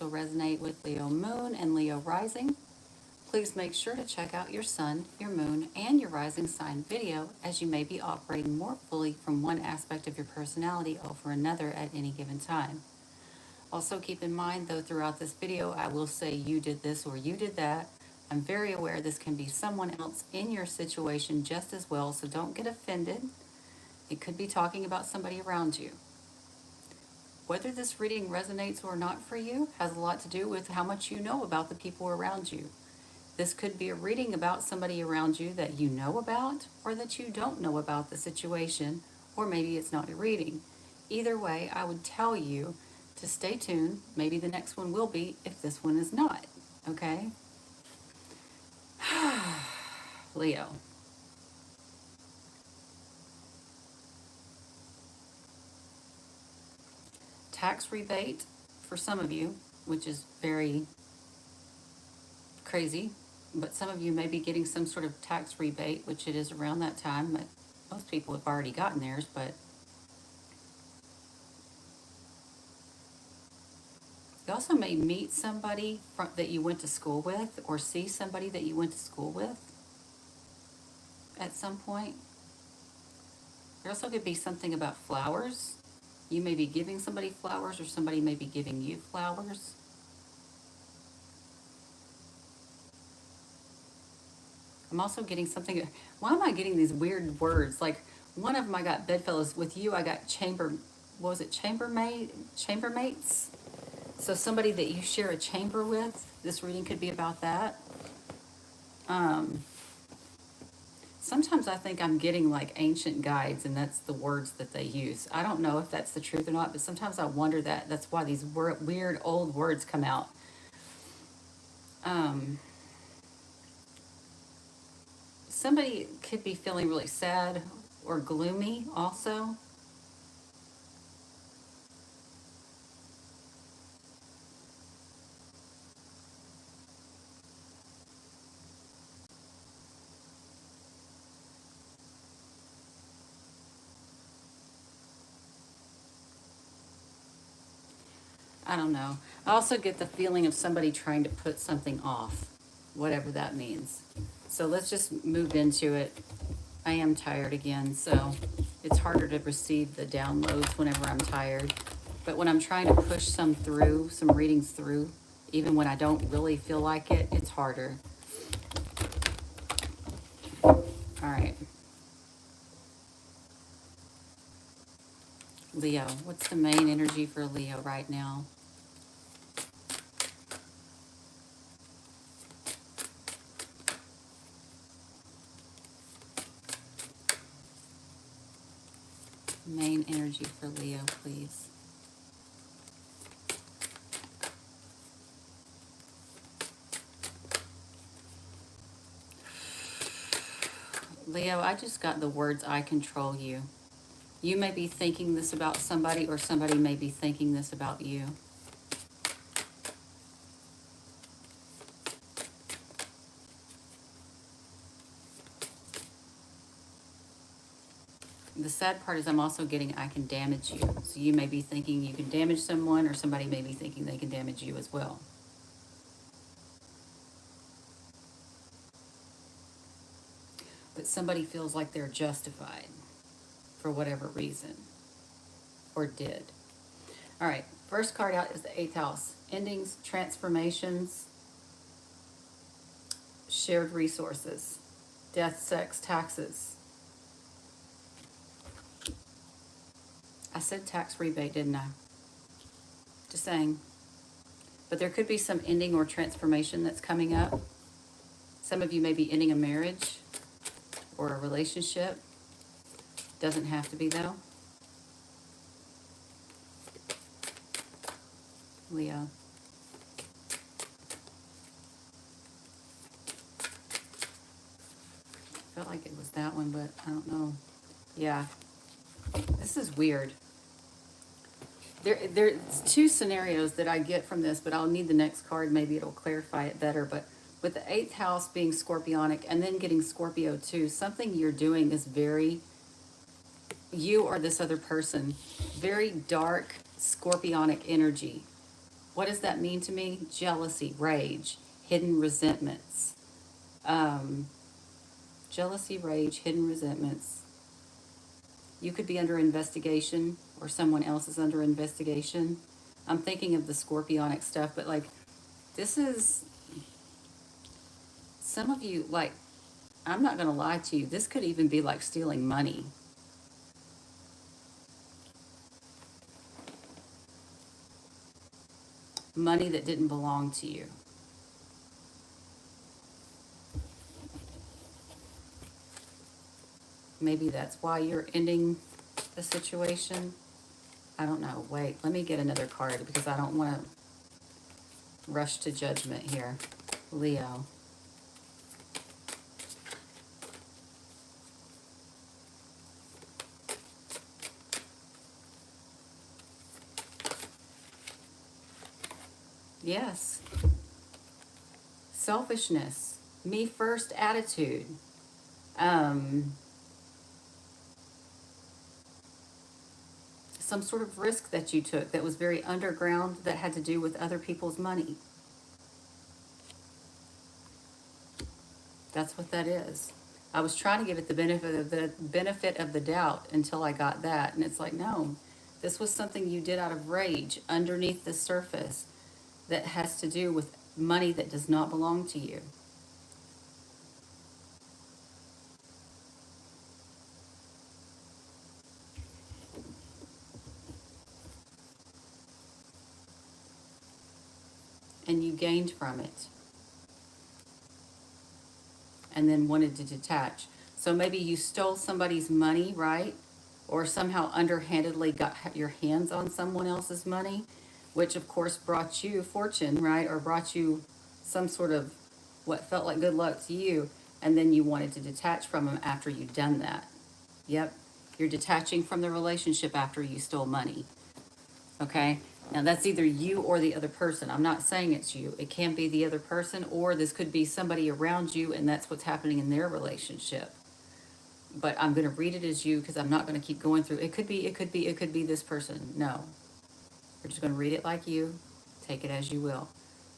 will resonate with Leo Moon and Leo Rising. Please make sure to check out your Sun, your Moon, and your Rising sign video, as you may be operating more fully from one aspect of your personality over another at any given time. Also keep in mind, though, throughout this video I will say you did this or you did that. I'm very aware this can be someone else in your situation just as well, so don't get offended. It could be talking about somebody around you. Whether this reading resonates or not for you has a lot to do with how much you know about the people around you. This could be a reading about somebody around you that you know about or that you don't know about the situation, or maybe it's not a reading. Either way, I would tell you to stay tuned. Maybe the next one will be if this one is not. Okay? Leo. Tax rebate for some of you, which is very crazy, but some of you may be getting some sort of tax rebate, which it is around that time. But most people have already gotten theirs, but you also may meet somebody that you went to school with, or see somebody that you went to school with at some point. There also could be something about flowers. You may be giving somebody flowers, or somebody may be giving you flowers. I'm also getting something. Why am I getting these weird words? Like, one of them I got bedfellows. With you I got what was it, chambermates? So somebody that you share a chamber with. This reading could be about that. Sometimes I think I'm getting like ancient guides, and that's the words that they use. I don't know if that's the truth or not, but sometimes I wonder that that's why these weird old words come out. Somebody could be feeling really sad or gloomy also. I don't know. I also get the feeling of somebody trying to put something off, whatever that means. So let's just move into it. I am tired again, so it's harder to receive the downloads whenever I'm tired. But when I'm trying to push some readings through, even when I don't really feel like it, it's harder. All right. Leo, what's the main energy for Leo right now? Main energy for Leo, please. Leo, I just got the words, I control you. You may be thinking this about somebody, or somebody may be thinking this about you. The sad part is I'm also getting, I can damage you. So you may be thinking you can damage someone, or somebody may be thinking they can damage you as well. But somebody feels like they're justified for whatever reason, or did. All right, first card out is the 8th house. Endings, transformations, shared resources, death, sex, taxes. I said tax rebate, didn't I? Just saying. But there could be some ending or transformation that's coming up. Some of you may be ending a marriage or a relationship. Doesn't have to be, though. Leo. I felt like it was that one, but I don't know. Yeah. This is weird. There's two scenarios that I get from this, but I'll need the next card. Maybe it'll clarify it better. But with the 8th house being Scorpionic and then getting Scorpio too, something you're doing is very, you or this other person, very dark Scorpionic energy. What does that mean to me? Jealousy, rage, hidden resentments. Um, Jealousy, rage, hidden resentments. You could be under investigation, or someone else is under investigation. I'm thinking of the scorpionic stuff, but like, this is some of you, like, I'm not going to lie to you, this could even be like stealing money. Money that didn't belong to you. Maybe that's why you're ending the situation. I don't know. Wait, let me get another card because I don't want to rush to judgment here. Leo. Yes. Selfishness. Me first attitude. Um, some sort of risk that you took that was very underground that had to do with other people's money. That's what that is. I was trying to give it the benefit of the doubt until I got that, and it's like, no, this was something you did out of rage underneath the surface that has to do with money that does not belong to you. And you gained from it and then wanted to detach. So maybe you stole somebody's money, right? Or somehow underhandedly got your hands on someone else's money, which of course brought you fortune, right? Or brought you some sort of what felt like good luck to you. And then you wanted to detach from them after you'd done that. Yep. You're detaching from the relationship after you stole money. Okay? Now that's either you or the other person. I'm not saying it's you. It can be the other person, or this could be somebody around you and that's what's happening in their relationship. But I'm going to read it as you because I'm not going to keep going through. It could be, it could be, it could be this person. No. We're just going to read it like you. Take it as you will.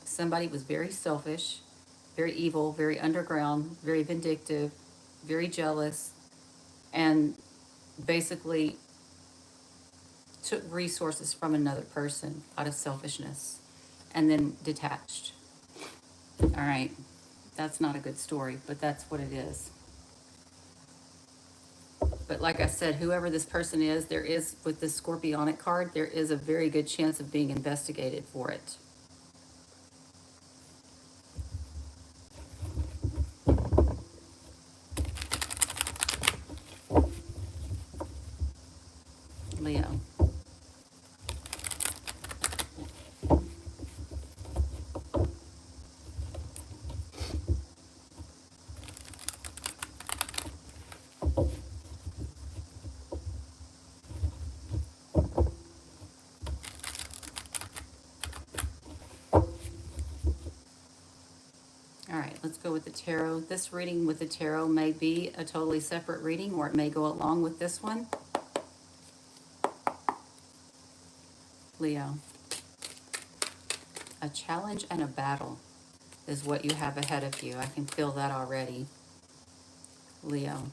Somebody was very selfish, very evil, very underground, very vindictive, very jealous, and basically took resources from another person out of selfishness and then detached. All right. That's not a good story, but that's what it is. But like I said, whoever this person is, there is, with this scorpionic card, there is a very good chance of being investigated for it. Leo. All right, let's go with the tarot. This reading with the tarot may be a totally separate reading, or it may go along with this one. Leo. A challenge and a battle is what you have ahead of you. I can feel that already. Leo.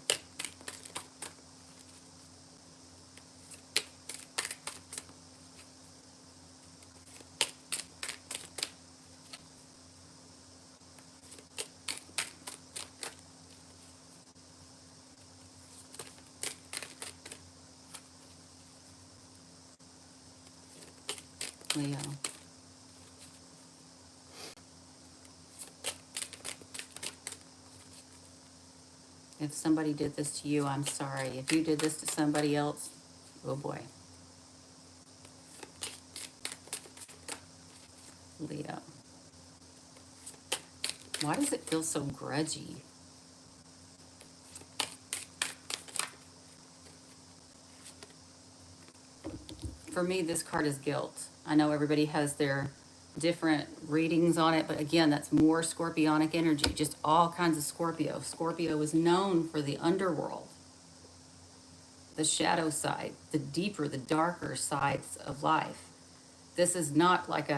Leo. If somebody did this to you, I'm sorry. If you did this to somebody else, oh boy. Leo. Why does it feel so grudgy? For me, this card is guilt. I know everybody has their different readings on it, but again, that's more scorpionic energy, just all kinds of Scorpio. Scorpio is known for the underworld, the shadow side, the deeper, the darker sides of life. This is not like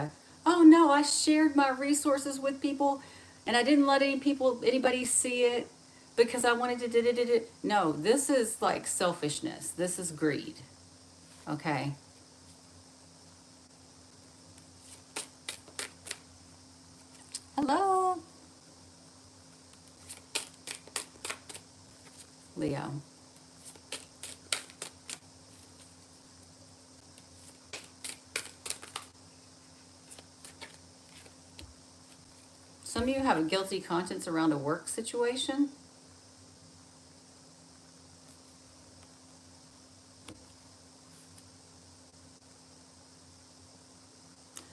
Oh no, I shared my resources with people and I didn't let anybody see it because I wanted to No, this is like selfishness. This is greed. Okay. Hello, Leo. Some of you have a guilty conscience around a work situation.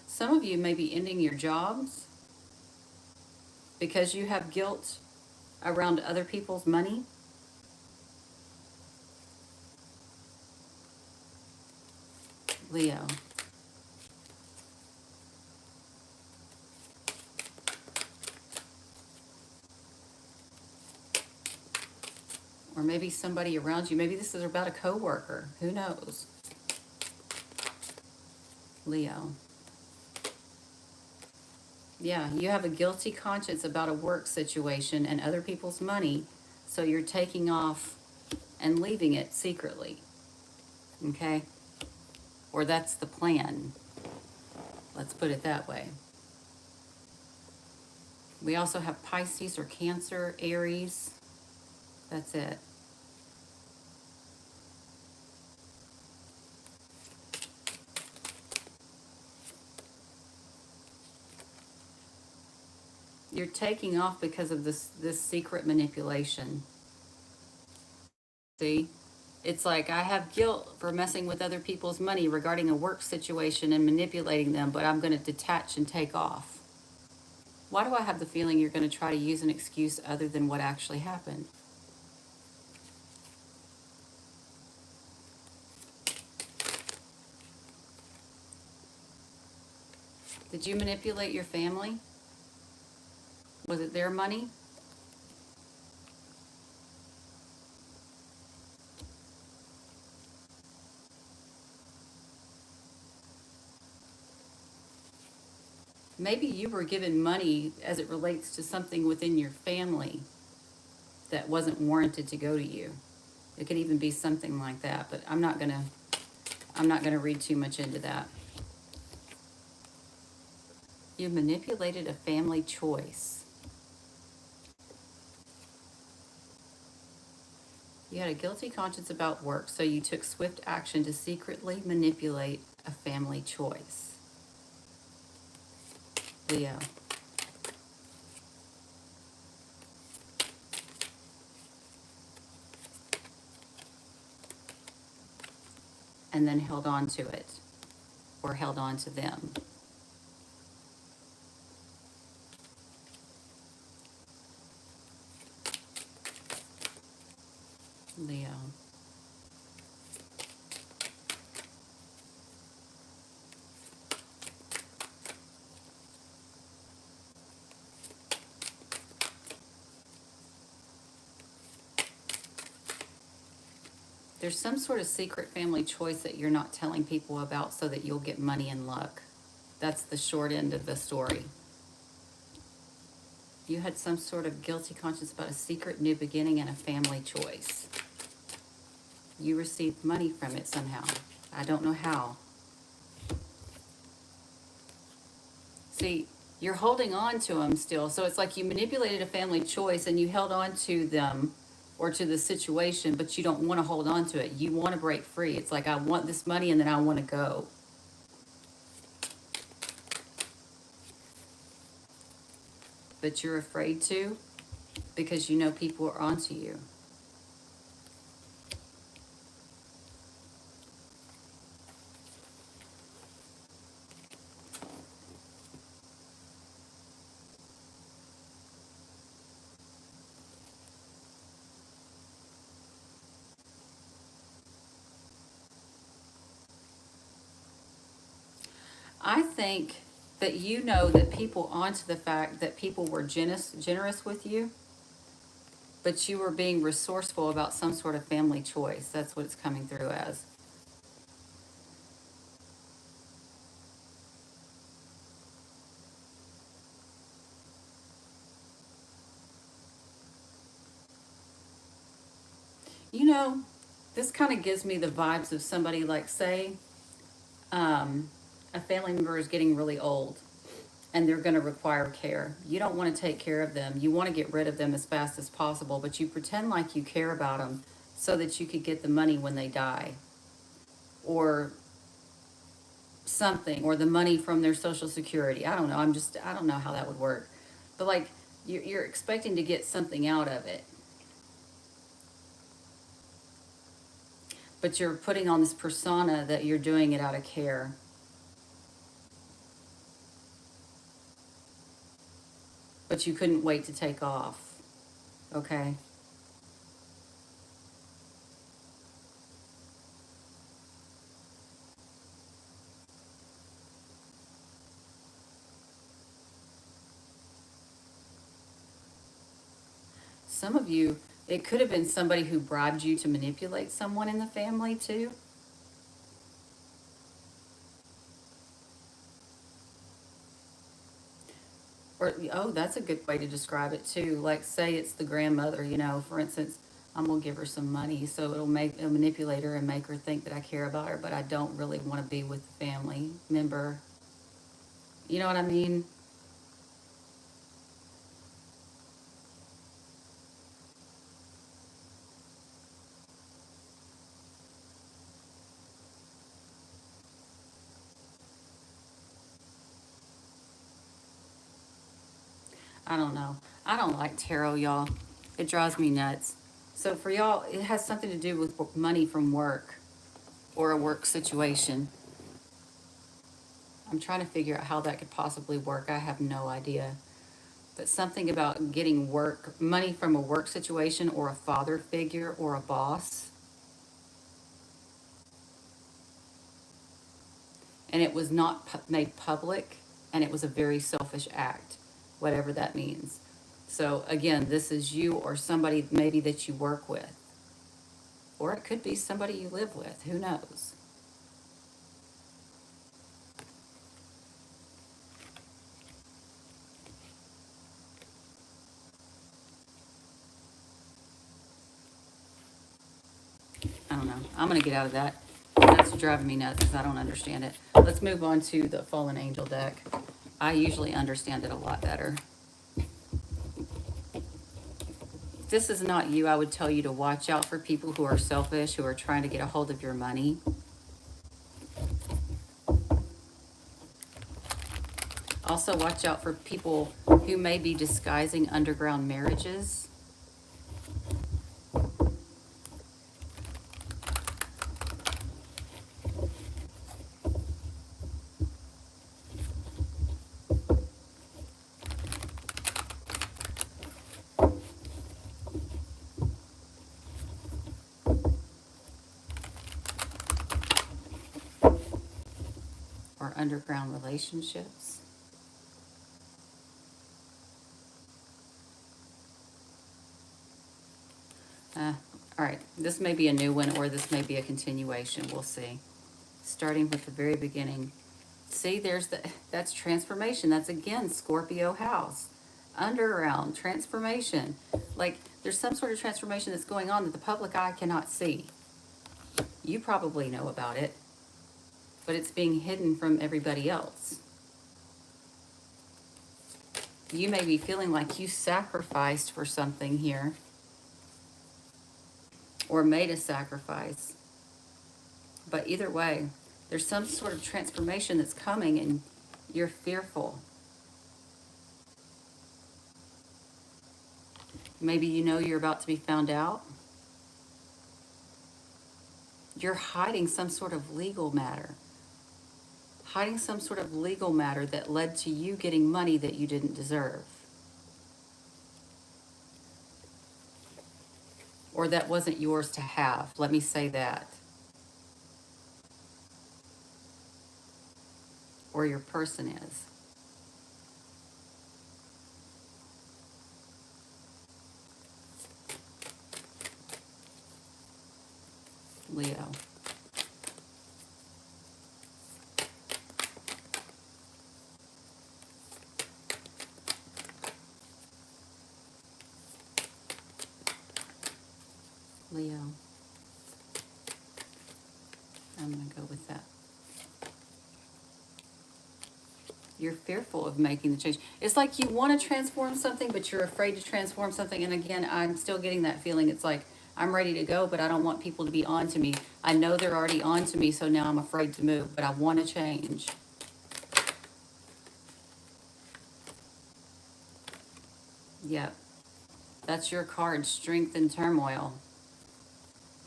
Some of you may be ending your jobs because you have guilt around other people's money. Leo. Or maybe somebody around you. Maybe this is about a coworker. Who knows? Leo. Yeah, you have a guilty conscience about a work situation and other people's money, so you're taking off and leaving it secretly. Okay? Or that's the plan. Let's put it that way. We also have Pisces or Cancer, Aries. That's it. You're taking off because of this secret manipulation. See? It's like I have guilt for messing with other people's money regarding a work situation and manipulating them, but I'm going to detach and take off. Why do I have the feeling you're going to try to use an excuse other than what actually happened? Did you manipulate your family? Was it their money? Maybe you were given money as it relates to something within your family that wasn't warranted to go to you. It could even be something like that, but I'm not gonna read too much into that. You manipulated a family choice. You had a guilty conscience about work, so you took swift action to secretly manipulate a family choice. Leo. And then held on to it, or held on to them. Leo. There's some sort of secret family choice that you're not telling people about so that you'll get money and luck. That's the short end of the story. You had some sort of guilty conscience about a secret new beginning and a family choice. You received money from it somehow. I don't know how. See, you're holding on to them still. So it's like you manipulated a family choice and you held on to them or to the situation, but you don't want to hold on to it. You want to break free. It's like, I want this money and then I want to go. But you're afraid to because you know people are onto you. I think that you know that people onto the fact that people were generous with you, but you were being resourceful about some sort of family choice. That's what it's coming through as. You know, this kind of gives me the vibes of somebody like, say, um, a family member is getting really old and they're going to require care. You don't want to take care of them. You want to get rid of them as fast as possible, but you pretend like you care about them so that you could get the money when they die or something, or the money from their social security. I don't know. I don't know how that would work. But like, you're expecting to get something out of it, but you're putting on this persona that you're doing it out of care. But you couldn't wait to take off. Okay. Some of you, it could have been somebody who bribed you to manipulate someone in the family too. Or, oh, that's a good way to describe it too. Like, say it's the grandmother, for instance, I'm going to give her some money. So it'll manipulate her and make her think that I care about her, but I don't really want to be with the family member. You know what I mean? I don't know. I don't like tarot, y'all. It drives me nuts. So for y'all, it has something to do with money from work or a work situation. I'm trying to figure out how that could possibly work. I have no idea. But something about getting money from a work situation or a father figure or a boss. And it was not made public, and it was a very selfish act, whatever that means. So again, this is you or somebody maybe that you work with, or it could be somebody you live with. Who knows? I don't know. I'm going to get out of that. That's driving me nuts because I don't understand it. Let's move on to the Fallen Angel deck. I usually understand it a lot better. If this is not you, I would tell you to watch out for people who are selfish, who are trying to get a hold of your money. Also, watch out for people who may be disguising underground marriages. Or underground relationships. All right, this may be a new one or this may be a continuation. We'll see. Starting with the very beginning. See, that's transformation. That's again Scorpio house. Underground transformation. Like there's some sort of transformation that's going on that the public eye cannot see. You probably know about it, but it's being hidden from everybody else. You may be feeling like you sacrificed for something here or made a sacrifice. But either way, there's some sort of transformation that's coming and you're fearful. Maybe you know you're about to be found out. You're hiding some sort of legal matter. Hiding some sort of legal matter that led to you getting money that you didn't deserve. Or that wasn't yours to have. Let me say that. Or your person is. Leo. Leo. I'm going to go with that. You're fearful of making the change. It's like you want to transform something, but you're afraid to transform something. And again, I'm still getting that feeling. It's like I'm ready to go, but I don't want people to be on to me. I know they're already on to me, so now I'm afraid to move, but I want to change. Yep. That's your card, Strength and Turmoil.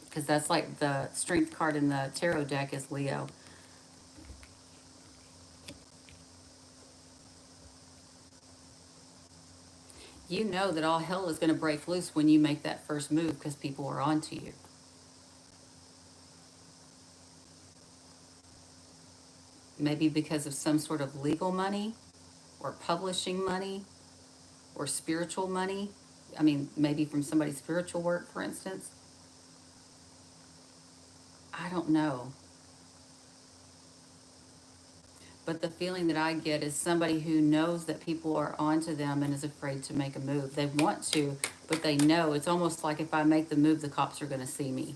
Because that's like the strength card in the tarot deck is Leo. You know that all hell is going to break loose when you make that first move because people are on to you. Maybe because of some sort of legal money or publishing money or spiritual money. I mean, maybe from somebody's spiritual work, for instance. I don't know. But the feeling that I get is somebody who knows that people are onto them and is afraid to make a move. They want to, but they know. It's almost like if I make the move, the cops are going to see me.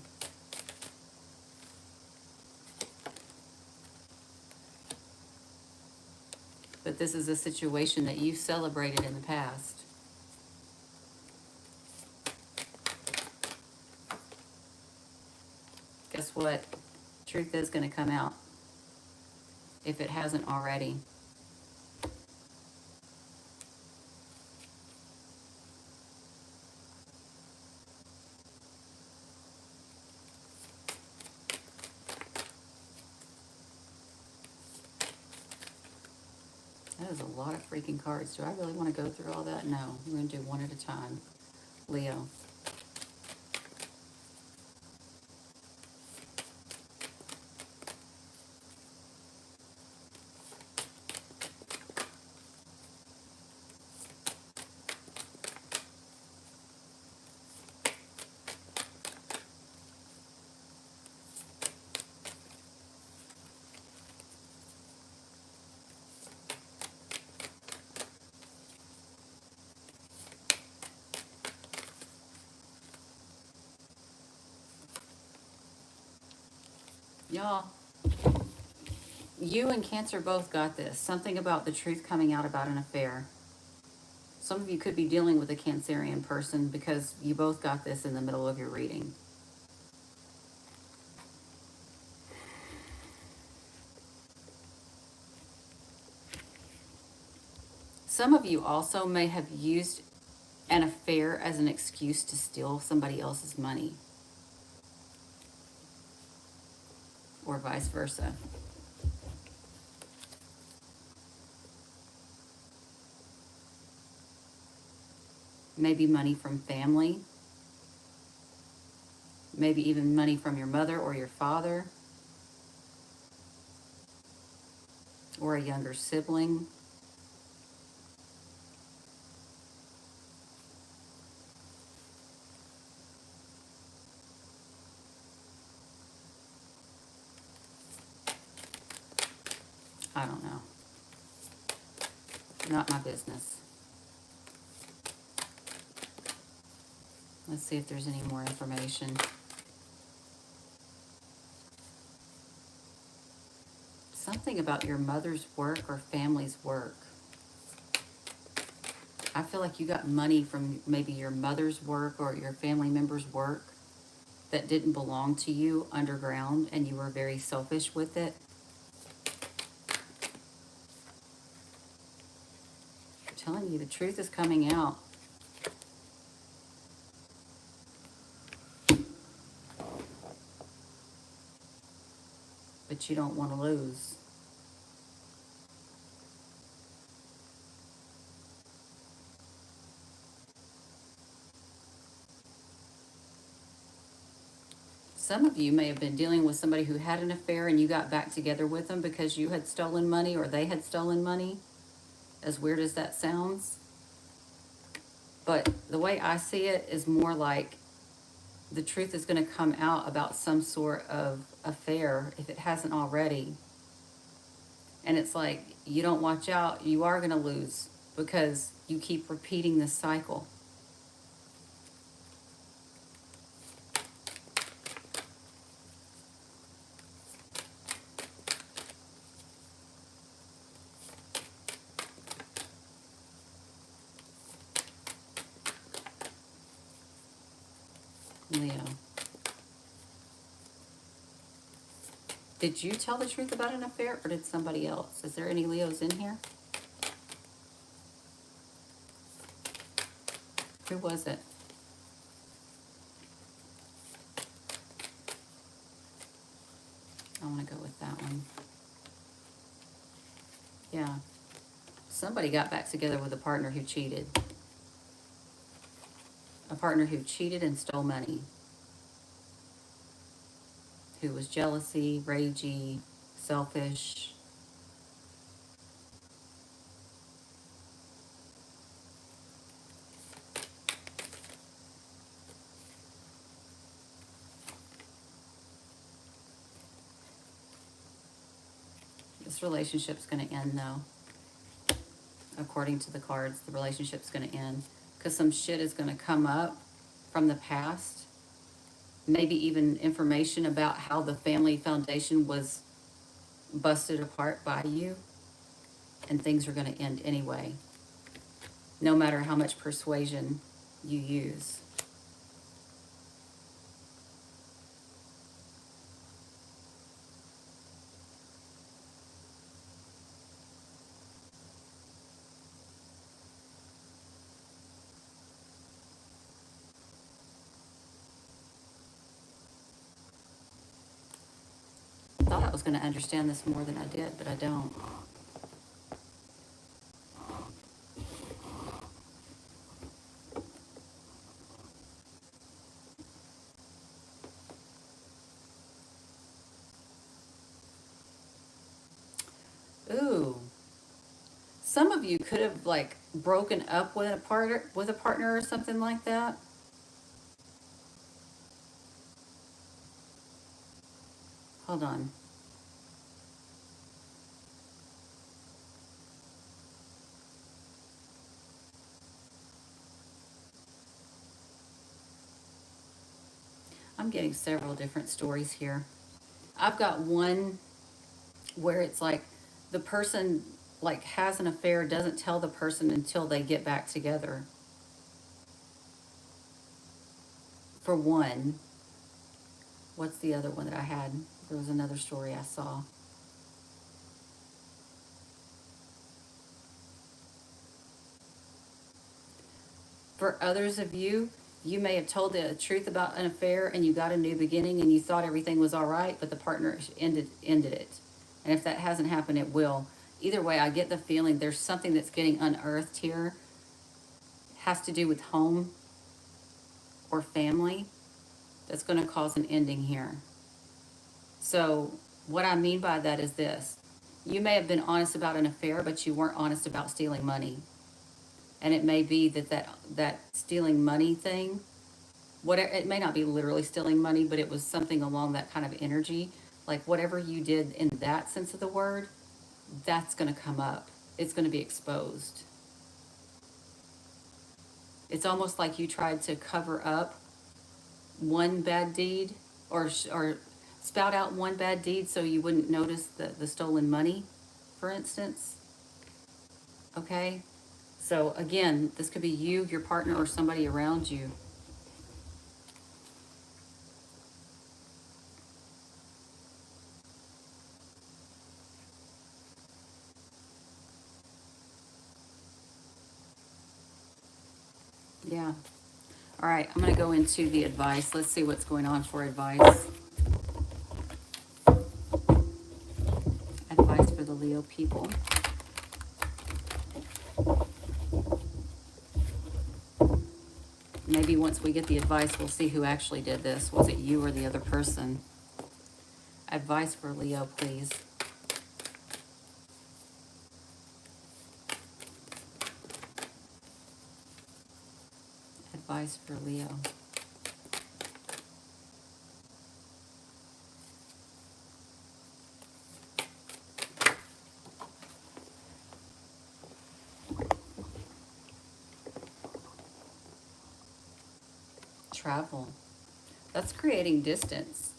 But this is a situation that you celebrated in the past. Guess what? Truth is going to come out if it hasn't already. That is a lot of freaking cards. Do I really want to go through all that? No. We're going to do one at a time. Leo. Y'all, you and Cancer both got this. Something about the truth coming out about an affair. Some of you could be dealing with a Cancerian person because you both got this in the middle of your reading. Some of you also may have used an affair as an excuse to steal somebody else's money, or vice versa. Maybe money from family, maybe even money from your mother or your father, or a younger sibling. I don't know. Not my business. Let's see if there's any more information. Something about your mother's work or family's work. I feel like you got money from maybe your mother's work or your family member's work that didn't belong to you underground, and you were very selfish with it. I'm telling you, the truth is coming out. But you don't want to lose. Some of you may have been dealing with somebody who had an affair and you got back together with them because you had stolen money or they had stolen money. As weird as that sounds. But the way I see it is more like the truth is going to come out about some sort of affair if it hasn't already. And it's like, you don't watch out, you are going to lose because you keep repeating this cycle. Leo. Did you tell the truth about an affair, or did somebody else? Is there any Leos in here? Who was it? I want to go with that one. Yeah. Somebody got back together with a partner who cheated. A partner who cheated and stole money. Who was jealousy, ragey, selfish. This relationship's going to end, though. According to the cards, the relationship's going to end. Because some shit is going to come up from the past. Maybe even information about how the family foundation was busted apart by you. And things are going to end anyway. No matter how much persuasion you use. I thought I was going to understand this more than I did, but I don't. Ooh. Some of you could have like broken up with a partner or something like that. Hold on. I'm getting several different stories here. I've got one where it's like the person like has an affair, doesn't tell the person until they get back together. For one. What's the other one that I had? There was another story I saw. For others of you, you may have told the truth about an affair and you got a new beginning and you thought everything was all right, but the partner ended it. And if that hasn't happened, it will. Either way, I get the feeling there's something that's getting unearthed here. Has to do with home or family that's going to cause an ending here. So what I mean by that is this. You may have been honest about an affair, but you weren't honest about stealing money. And it may be that stealing money thing, whatever, it may not be literally stealing money, but it was something along that kind of energy. Like whatever you did in that sense of the word, that's going to come up. It's going to be exposed. It's almost like you tried to cover up one bad deed or spout out one bad deed so you wouldn't notice the stolen money, for instance. Okay? So again, this could be you, your partner, or somebody around you. Yeah. All right, I'm going to go into the advice. Let's see what's going on for advice. Advice for the Leo people. Maybe once we get the advice, we'll see who actually did this. Was it you or the other person? Advice for Leo, please. Advice for Leo. Travel. That's creating distance.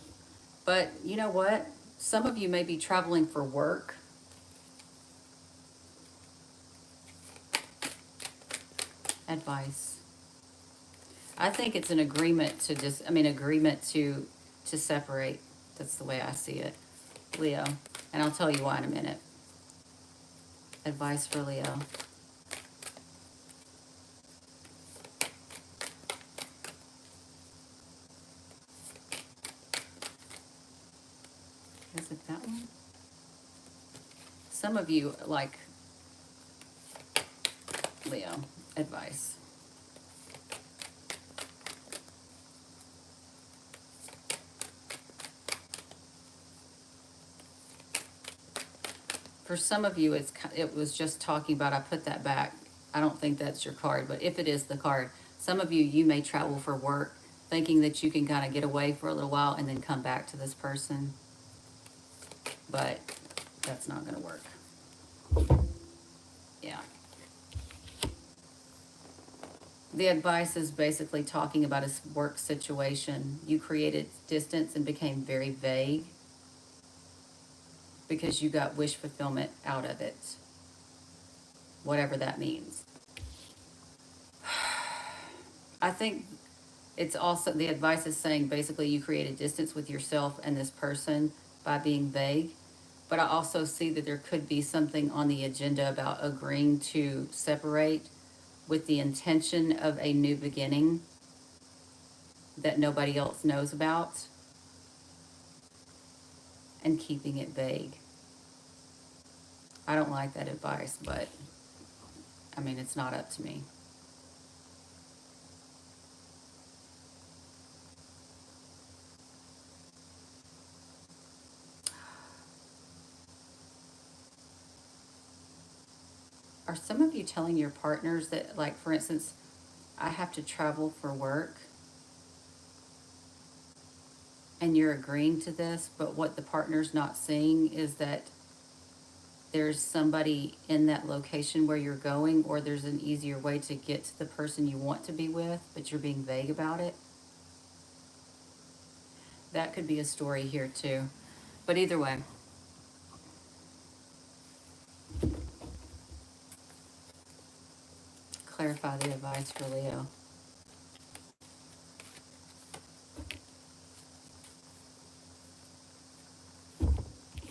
But you know what? Some of you may be traveling for work. Advice. I think it's an agreement to agreement to separate. That's the way I see it, Leo. And I'll tell you why in a minute. Advice for Leo. Is it that one? Some of you like Leo. Advice. For some of you, it was just talking about, I put that back. I don't think that's your card, but if it is the card, some of you, you may travel for work thinking that you can kind of get away for a little while and then come back to this person. But that's not going to work. Yeah. The advice is basically talking about a work situation. You created distance and became very vague because you got wish fulfillment out of it, whatever that means. I think it's also, the advice is saying basically you created distance with yourself and this person by being vague. But I also see that there could be something on the agenda about agreeing to separate with the intention of a new beginning that nobody else knows about, and keeping it vague. I don't like that advice, but I mean, it's not up to me. Are some of you telling your partners that, like, for instance, I have to travel for work, and you're agreeing to this, but what the partner's not seeing is that there's somebody in that location where you're going, or there's an easier way to get to the person you want to be with, but you're being vague about it? That could be a story here too. But either way, clarify the advice for Leo.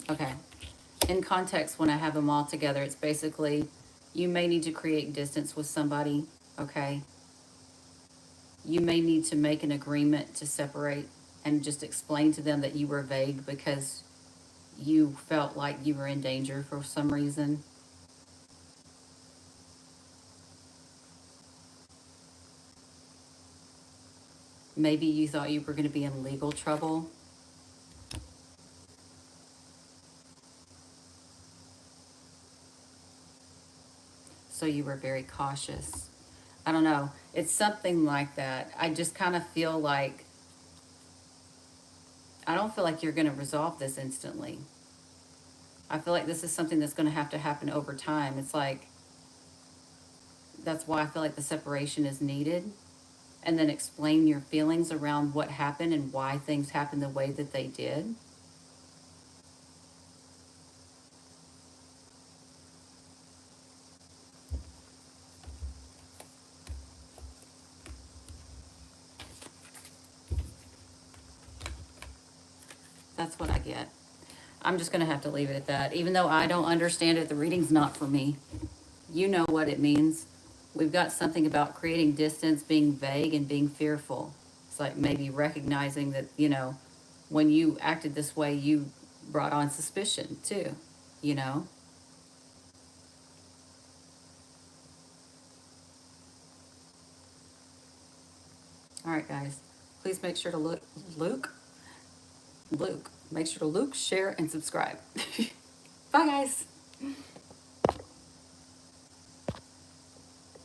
Okay. In context, when I have them all together, it's basically you may need to create distance with somebody, okay? You may need to make an agreement to separate and just explain to them that you were vague because you felt like you were in danger for some reason. Maybe you thought you were going to be in legal trouble. So you were very cautious. I don't know. It's something like that. I just kind of feel like, I don't feel like you're going to resolve this instantly. I feel like this is something that's going to happen over time. It's like, that's why I feel like the separation is needed. And then explain your feelings around what happened and why things happened the way that they did. That's what I get. I'm just going to have to leave it at that. Even though I don't understand it, the reading's not for me. You know what it means. We've got something about creating distance, being vague, and being fearful. It's like maybe recognizing that, when you acted this way, you brought on suspicion too, you know? All right, guys. Please make sure to Luke, make sure to share, and subscribe. Bye, guys.